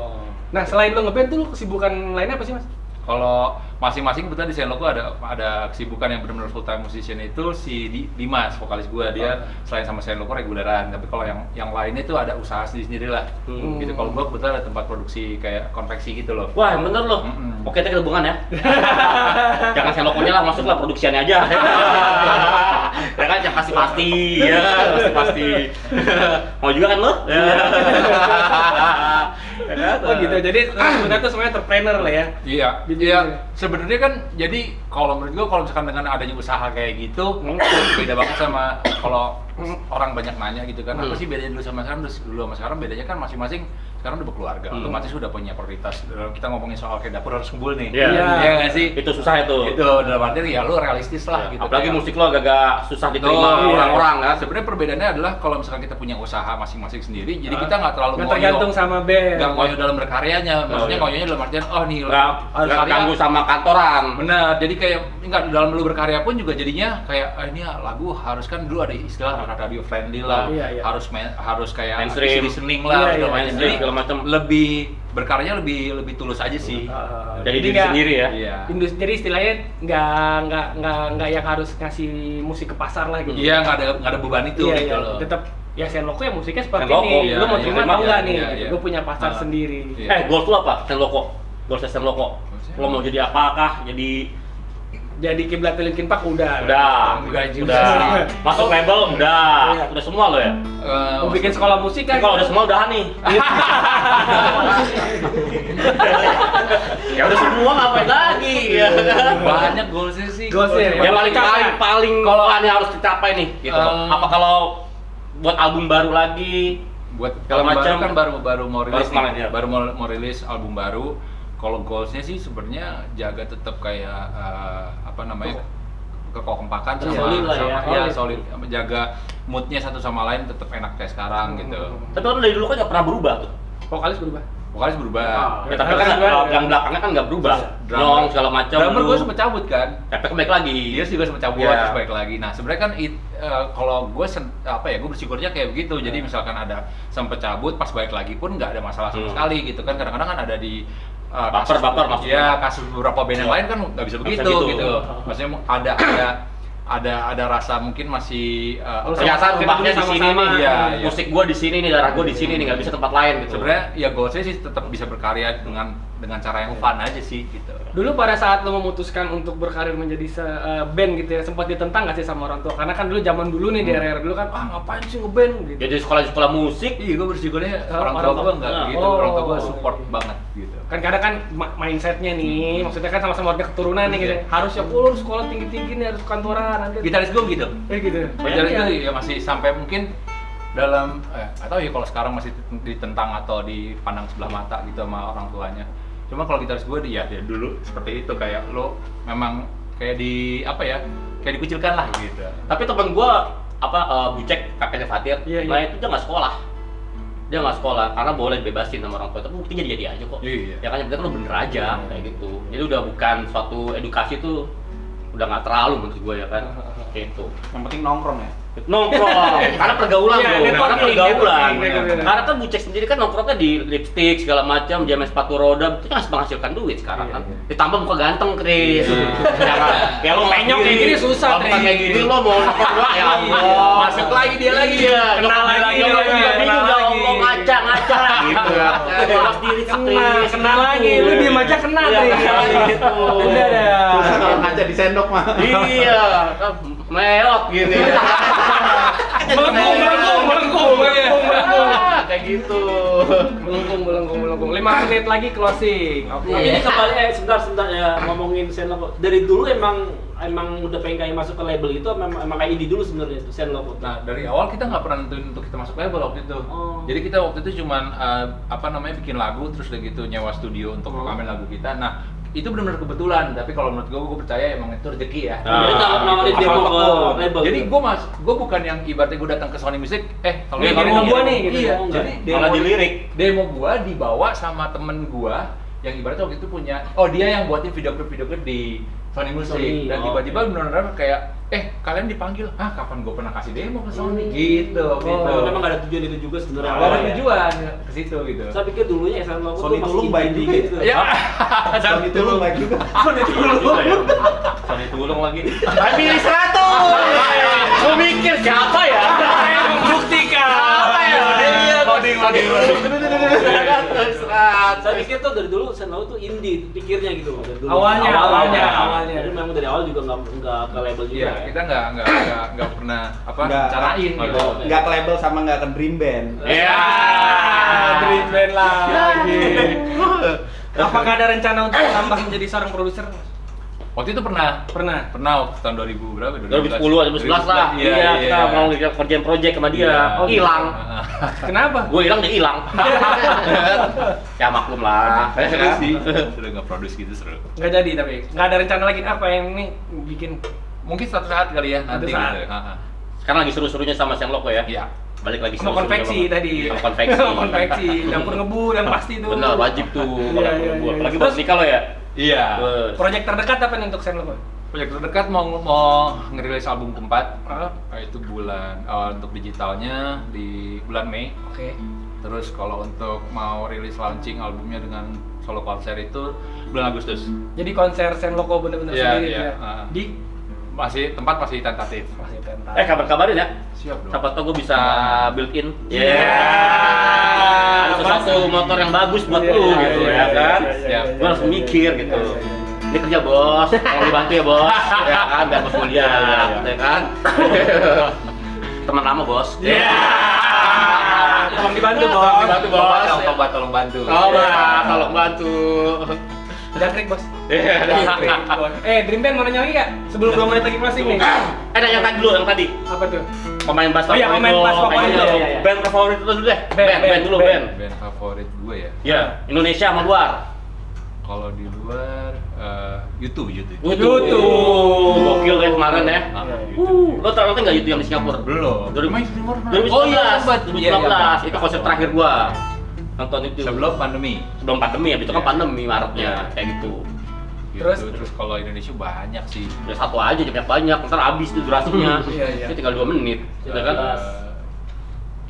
A: Nah selain lo ngeband tuh lo kesibukan lainnya apa sih mas?
C: Kalau masing-masing betul di Senloco ada kesibukan yang benar-benar full time musician itu si Dimas, vokalis gua, dia selain sama Senloco reguleran, tapi kalau yang lainnya itu ada usaha sendiri lah. Gitu. Kalau gua kebetulan ada tempat produksi kayak konveksi gitu loh.
B: Wah, bener loh. Oke, kita hubungan ya. Jangan Senloco-nya lah, masuklah produksiannya aja. Ya kan, yang pasti ya, pasti. Mau juga kan lo?
A: Oh gitu, jadi sebenarnya tuh semuanya entrepreneur lah ya.
C: Iya, iya. Sebenarnya kan, jadi kalau menurut gua kalau misalkan dengan adanya usaha kayak gitu, beda banget sama kalau orang banyak nanya gitu kan, apa sih bedanya dulu sama sekarang? Bedanya kan masing-masing sekarang udah berkeluarga, otomatis udah punya prioritas. Kita ngomongin soal kayak dapur harus kumpul nih.
B: Iya
C: nggak sih?
B: Itu susah itu.
C: Itu dalam arti ya lu realistis lah gitu.
B: Apalagi musik lo agak susah diterima orang-orang kan.
C: Sebenarnya perbedaannya adalah kalau misalkan kita punya usaha masing-masing sendiri, jadi kita nggak terlalu
A: nggak tergantung sama band.
C: Nggak ngoyo dalam berkaryanya, maksudnya ngoyonya dalam artian nih
B: nggak ganggu sama kantoran.
C: Benar, jadi kayak nggak dalam lu berkarya pun juga jadinya kayak ini lagu harus kan dulu ada istilah radio friendly lah, harus kayak
B: mainstream
C: listening lah,
B: mainstream segala macam.
C: Lebih berkarya lebih tulus aja sih.
B: Jadi diri sendiri ya.
C: Iya.
A: Jadi istilahnya nggak yang harus ngasih musik ke pasar lah gitu.
C: Iya, nggak ada beban itu gitu loh.
A: Tetap ya Senloco ya musiknya seperti
B: Senloco,
A: ini. Lu mau terima atau enggak nih? Gue punya pasar sendiri.
B: Goals lu apa? Senloco. Goals Senloco. Lo mau jadi apakah?
A: Jadi kiblat Linkin Park udah. Masuk label udah semua lo ya. Mau bikin sekolah musik kan?
B: Kalau udah semua udah nih. Ya udah semua ngapain lagi ya.
C: Banyak goalsnya sih.
B: Yang paling kalau harus dicapai nih gitu. Apa kalau buat album baru lagi?
C: Buat
B: segala macam
C: kan baru mau rilis mau rilis album baru. Kalau goalsnya sih sebenarnya jaga tetap kayak kekompakan solid, jaga moodnya satu sama lain tetap enak kayak sekarang gitu.
B: Tapi kan dari dulu kan nggak pernah berubah tuh.
A: Vokalis berubah.
B: Ya, tapi kan yang belakangnya kan nggak berubah. Dong segala macam.
C: Drummer gue sempat cabut kan.
B: Tapi kan balik lagi.
C: Dia juga sempat cabut terus balik lagi. Nah sebenarnya kan kalau gue gue bersyukurnya kayak begitu. Jadi misalkan ada sempat cabut pas balik lagi pun nggak ada masalah sama sekali gitu kan. Kadang-kadang kan ada di
B: baper maksudnya.
C: Ya kasus beberapa band yang lain kan nggak bisa begitu gitu. Maksudnya ada rasa mungkin masih
B: ternyata rumahnya di sini nih, musik gua di sini nih, darah gua di sini nih, nggak bisa tempat lain gitu.
C: Sebenarnya ya goalsnya sih tetap bisa berkarya dengan cara yang fun aja sih gitu.
A: Dulu pada saat lo memutuskan untuk berkarir menjadi band gitu ya, sempat ditentang nggak sih sama orang tua? Karena kan dulu zaman dulu nih di era dulu kan, ngapain sih ngeband gitu.
B: Jadi sekolah musik,
C: iya gua bersyukurnya orang tua gua nggak gitu, orang tua gua support banget gitu.
A: Kan kadang kan mindsetnya nih, maksudnya kan sama-sama warga keturunan nih gitu. Harus ya lu sekolah tinggi-tinggi nih, harus kantoran.
C: Gitaris gue gitu.
A: Gitu.
C: Gitaris gue ya masih sampai mungkin dalam atau ya kalau sekarang masih ditentang atau dipandang sebelah mata gitu sama orang tuanya. Cuma kalau gitaris gue dia dulu seperti itu, kayak lo memang kayak kayak dikucilkan lah gitu.
B: Tapi teman gue Bucek, kakaknya Fatir, itu dia nggak sekolah karena boleh bebasin sama orang tua, tapi buktinya dia aja kok. Ya kan yang penting lo bener aja kayak gitu. Jadi udah bukan suatu edukasi tuh udah nggak terlalu menurut gue ya kan. Gitu.
C: Yang penting nongkrong ya.
B: Karena pergaulan karena kan Bucek sendiri kan nongkrongnya di lipstick segala macam, jamet sepatu roda, itu kan harus menghasilkan duit sekarang kan. Ditambah muka ganteng, Kris. Ya lo penyok kayak gini susah, Kris. Kayak gini lo mau nongkrong ya Allah.
C: Masuk lagi dia lagi ya.
A: Kenal lagi dia.
B: Bingung lo ngaca gitu ya. Harus diri Kris.
A: Kenal lagi, lu diem aja kenal Kris.
B: Gitu.
A: Udah dah.
E: Kalau ngaca di sendok mah.
B: Iya, meot gini.
A: Melengkung.
B: Kayak gitu.
A: Melengkung. 5 menit lagi closing.
D: Oke. Ini kembali sebentar ya ngomongin Senloco. Dari dulu emang udah pengen kayak masuk ke label itu emang kayak ini dulu sebenarnya itu Senloco.
C: Nah, dari awal kita nggak pernah nentuin untuk kita masuk label waktu itu. Jadi kita waktu itu cuman bikin lagu terus udah gitu nyewa studio untuk rekamin lagu kita. Nah, itu benar-benar kebetulan, tapi kalau menurut gue percaya emang itu rezeki ya.
D: Jadi nawarin demo ke label.
C: Jadi gue bukan yang ibaratnya gue datang ke Sony Music, kalau
A: demo gue nih gitu.
C: Iya, jadi
B: malah dilirik.
C: Demo gue dibawa sama temen gue yang ibaratnya waktu itu punya, dia yang buatin video klip di Sony Music. Dan tiba-tiba benar-benar kayak, kalian dipanggil, kapan gue pernah kasih demo ke Sony? Gitu.
D: Memang nggak ada tujuan itu juga sebenarnya.
C: Nggak ada tujuan ke situ gitu.
D: Saya pikir dulunya SN Logo
E: Sony
D: tuh
E: Tulung baik juga
D: gitu.
C: Ya.
E: Sony Tulung baik juga.
B: Sony Tulung lagi. Administrator. Gue mikir siapa ya?
A: Membuktikan.
B: Apa ya? Loading.
D: Saya pikir tuh dari dulu SN Logo tuh indie pikirnya gitu.
A: Awalnya.
D: Jadi memang dari awal juga nggak ke label juga.
C: Iya, kita nggak pernah carain gitu.
E: Nggak ke label sama nggak ke dream band.
B: Iya.
A: Dream band lagi. Apakah ada rencana untuk tambah menjadi seorang produser?
C: Waktu itu pernah waktu tahun 2000 berapa?
B: 2010 2011 lah. Iya, kita mau kerjaan project sama dia. Hilang.
A: Kenapa?
B: Gue hilang, dia hilang. Ya maklum lah.
C: Seru sih. Sudah nggak produce gitu seru.
A: Nggak jadi tapi nggak ada rencana lagi apa yang ini bikin.
C: Mungkin suatu saat kali ya nanti.
A: Saat.
C: Gitu.
B: Sekarang lagi seru-serunya sama Shen Loco ya.
C: Iya.
B: Balik lagi
A: Sama konveksi tadi. Konveksi. Dapur ngebu dan pasti tuh.
B: Benar, wajib tuh.
A: Iya.
B: Apalagi buat nikah lo ya.
C: Iya.
A: Proyek terdekat apa nih untuk Shen Loco?
C: Proyek terdekat mau ngerilis album keempat. Itu bulan untuk digitalnya di bulan Mei.
A: Oke.
C: Terus kalau untuk mau rilis launching albumnya dengan solo konser itu bulan Agustus.
A: Jadi konser Shen Loco bener-bener sendiri ya. Di
C: tempat masih tentatif.
A: masih tentang.
B: Kabar-kabarin ya.
C: Siap dong.
B: Siapa tau gue bisa build in.
A: Yeah.
B: Ada sesuatu motor yang bagus buat lu gitu ya kan. Gue langsung mikir gitu. Ini kerja bos, tolong dibantu ya bos. Ya kan, biar bos mulia, ya kan. Teman lama bos.
A: Tolong dibantu bos.
C: Tolong bantu.
B: Tolong bantu.
A: Jangkrik bos. Dream Band mau nanya lagi gak? Sebelum 2 menit lagi closing nih.
B: Yang tadi dulu, yang tadi.
A: Apa tuh?
B: Pemain bass
A: Oh iya,
B: favorit
A: pemain
B: lo,
A: bass favorit
B: pengen
A: lo.
B: lo. Band favorit lo dulu deh. Band dulu, band.
C: Band favorit gue ya.
B: Ya, Indonesia sama luar.
C: Kalau di luar YouTube.
B: Gokil kan kemarin ya. Lo tau nggak YouTube yang di Singapura?
C: Belum.
B: 2019.
C: Oh iya,
B: 2019. Itu konser terakhir gua. Nonton itu.
C: Sebelum pandemi.
B: Habis itu kan pandemi Maretnya kayak gitu.
C: Terus kalau Indonesia banyak sih.
B: Ya satu aja banyak, ntar habis tuh durasinya.
A: Iya.
B: Ini tinggal 2 menit, ya kan?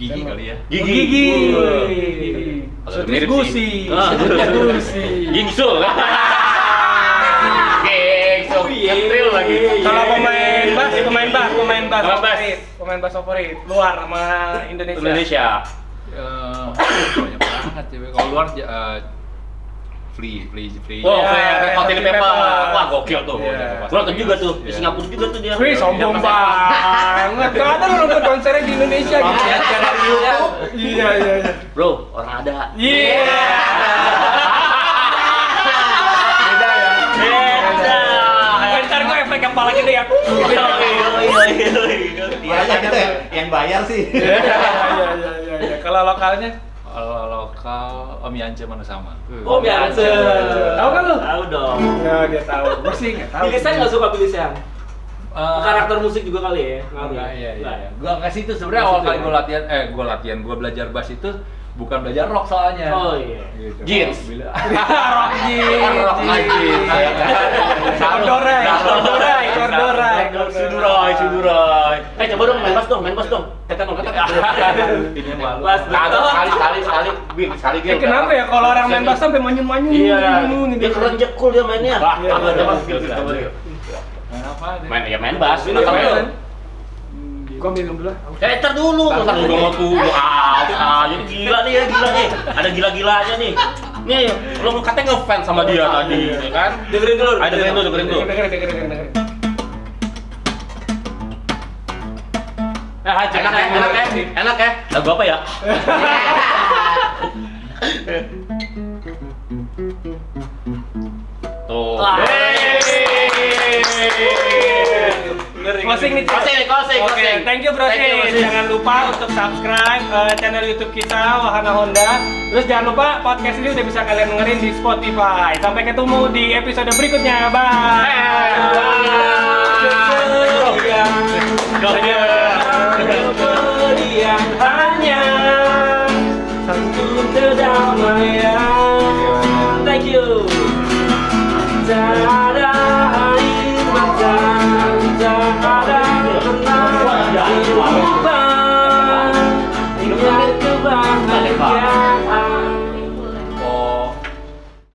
C: Gigi kali ya.
B: Gigi.
A: Sutris Gusi.
B: Gingsul. Ngetril lagi.
A: Kalau pemain bass favorit luar sama Indonesia.
C: Banyak banget ya. Kalau luar Flea.
B: Oh, Hotel Pepper. Wah, gokil tuh. Gua nonton juga tuh, di Singapura juga tuh dia.
A: Wih, sombong banget. Gak ada lu nonton konsernya di Indonesia gitu ya. Dari YouTube. Iya.
B: Bro, orang ada.
A: Iya. Beda. Ntar gue efek kepala gitu ya.
E: Banyak gitu ya, yang bayar sih.
A: Iya. Kalau lokalnya?
C: Kalau lokal Om Yance mana sama.
D: Oh biasa.
A: Tahu kan lu?
D: Tahu dong.
A: Ya dia tahu. Gue sih nggak tahu.
D: Billy Sean nggak suka Billy Sean. Karakter musik juga kali ya.
C: Iya. Gua nggak situ sebenarnya awal kali gua belajar bass itu bukan belajar rock soalnya.
D: Oh iya.
C: Gitu.
B: Jeans.
A: Rock jeans. Kordorai.
B: Sudurai. Coba dong main bass dong. Tekan.
C: Ini malu.
B: Sekali.
A: Kenapa ya kalau orang main bass sampai manyun-manyun?
B: Iya. Dia keren jekul dia mainnya. Main bass.
A: Gua minum dulu.
B: Ntar dulu, ntar udah mau tuh. Jadi gila nih. Ada gila-gilanya nih. Nih, lo katanya ngefans sama dia tadi, ya kan?
D: Dengerin dulu.
B: Dengerin dulu.
A: Dengerin.
B: Enak ya. Lagu apa ya? Tuh.
A: Closing. Oke, thank you bro. Jangan lupa untuk subscribe channel YouTube kita Wahana Honda. Terus jangan lupa podcast ini udah bisa kalian dengerin di Spotify. Sampai ketemu di episode berikutnya. Bye. Yang hanya satu kedamaian. Thank you. Tak ada air mata, tak ada Bang.